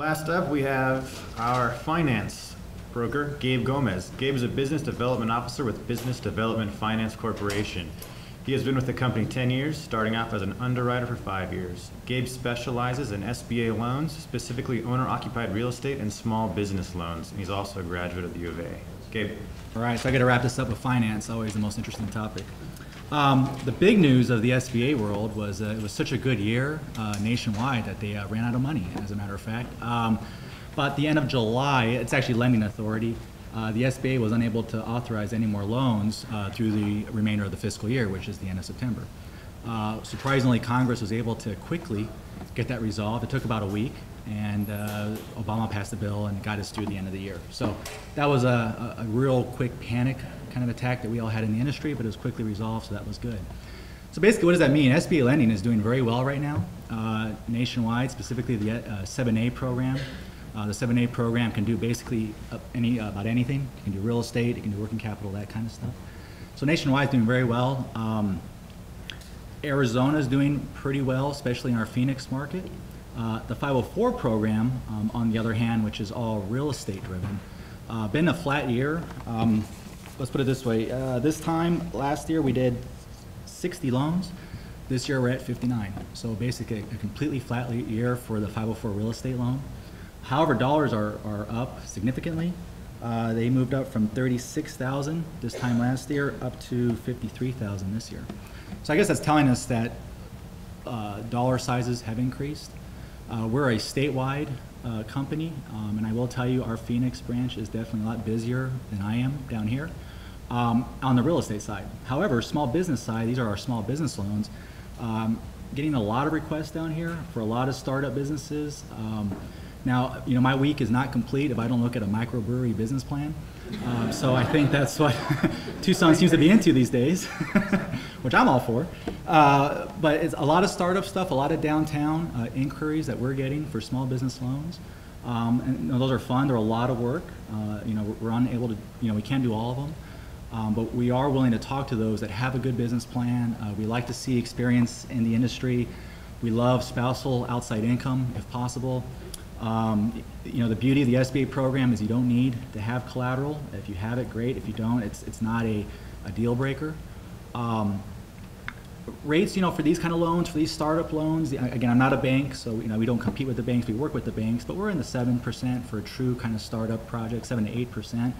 Last up, we have our finance broker, Gabe Gomez. Gabe is a business development officer with Business Development Finance Corporation. He has been with the company 10 years, starting off as an underwriter for 5 years. Gabe specializes in SBA loans, specifically owner-occupied real estate and small business loans. And he's also a graduate of the U of A. Gabe. All right, so I got to wrap this up with finance, always the most interesting topic. The big news of the SBA world was it was such a good year nationwide that they ran out of money, as a matter of fact. But at the end of July, it's actually lending authority. The SBA was unable to authorize any more loans through the remainder of the fiscal year, which is the end of September. Surprisingly, Congress was able to quickly get that resolved. It took about a week, and Obama passed the bill and got us through the end of the year. So that was a real quick panic kind of attack that we all had in the industry, but it was quickly resolved, so that was good. So basically, what does that mean? SBA lending is doing very well right now, nationwide, specifically the 7A program. The 7A program can do basically about anything. It can do real estate, it can do working capital, that kind of stuff. So nationwide is doing very well. Arizona is doing pretty well, especially in our Phoenix market. The 504 program, on the other hand, which is all real estate driven, been a flat year. Let's put it this way. This time last year we did 60 loans. This year we're at 59. So basically a completely flat year for the 504 real estate loan. However, dollars are up significantly. They moved up from 36,000 this time last year up to 53,000 this year. So I guess that's telling us that dollar sizes have increased. We're a statewide company, and I will tell you our Phoenix branch is definitely a lot busier than I am down here on the real estate side. However, small business side, these are our small business loans. Getting a lot of requests down here for a lot of startup businesses. Now, you know, my week is not complete if I don't look at a microbrewery business plan. So I think that's what Tucson seems to be into these days, which I'm all for. But it's a lot of startup stuff, a lot of downtown inquiries that we're getting for small business loans. And you know, those are fun. They're a lot of work. You know, we're unable to, you know, we can't do all of them. But we are willing to talk to those that have a good business plan. We like to see experience in the industry. We love spousal outside income if possible. You know, the beauty of the SBA program is you don't need to have collateral. If you have it, great. If you don't, it's not a deal breaker. Rates, you know, for these kind of loans, for these startup loans, again, I'm not a bank, so you know, we don't compete with the banks. We work with the banks, but we're in the 7% for a true kind of startup project, 7 to 8%.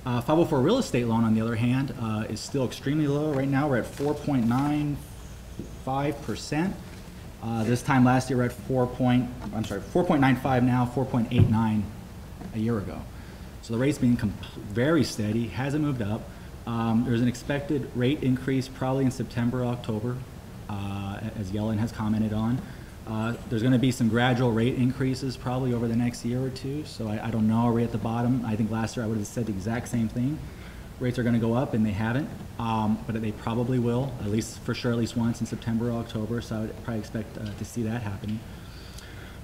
504 real estate loan, on the other hand, is still extremely low. Right now, we're at 4.95%. This time last year, we're at 4.95 now, 4.89 a year ago. So the rate's been very steady, hasn't moved up. There's an expected rate increase probably in September, October, as Yellen has commented on. There's going to be some gradual rate increases probably over the next year or two. So I don't know, are we at the bottom? I think last year I would have said the exact same thing. Rates are going to go up, and they haven't, but they probably will, at least for sure, at least once in September or October. So I would probably expect to see that happening.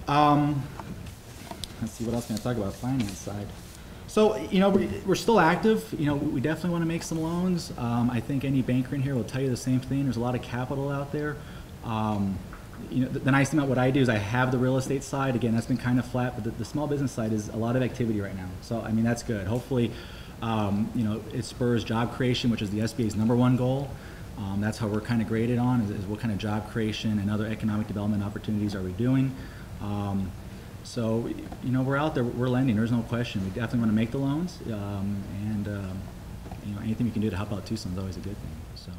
Let's see, what else can I talk about finance side? So, you know, we're still active. You know, we definitely want to make some loans. I think any banker in here will tell you the same thing. There's a lot of capital out there. You know, the nice thing about what I do is I have the real estate side. Again, that's been kind of flat, but the small business side is a lot of activity right now. So, I mean, that's good. Hopefully, you know, it spurs job creation, which is the SBA's #1 goal. That's how we're kind of graded on, is what kind of job creation and other economic development opportunities are we doing. So, you know, we're out there, we're lending, there's no question. We definitely want to make the loans, and, you know, anything we can do to help out Tucson is always a good thing. So.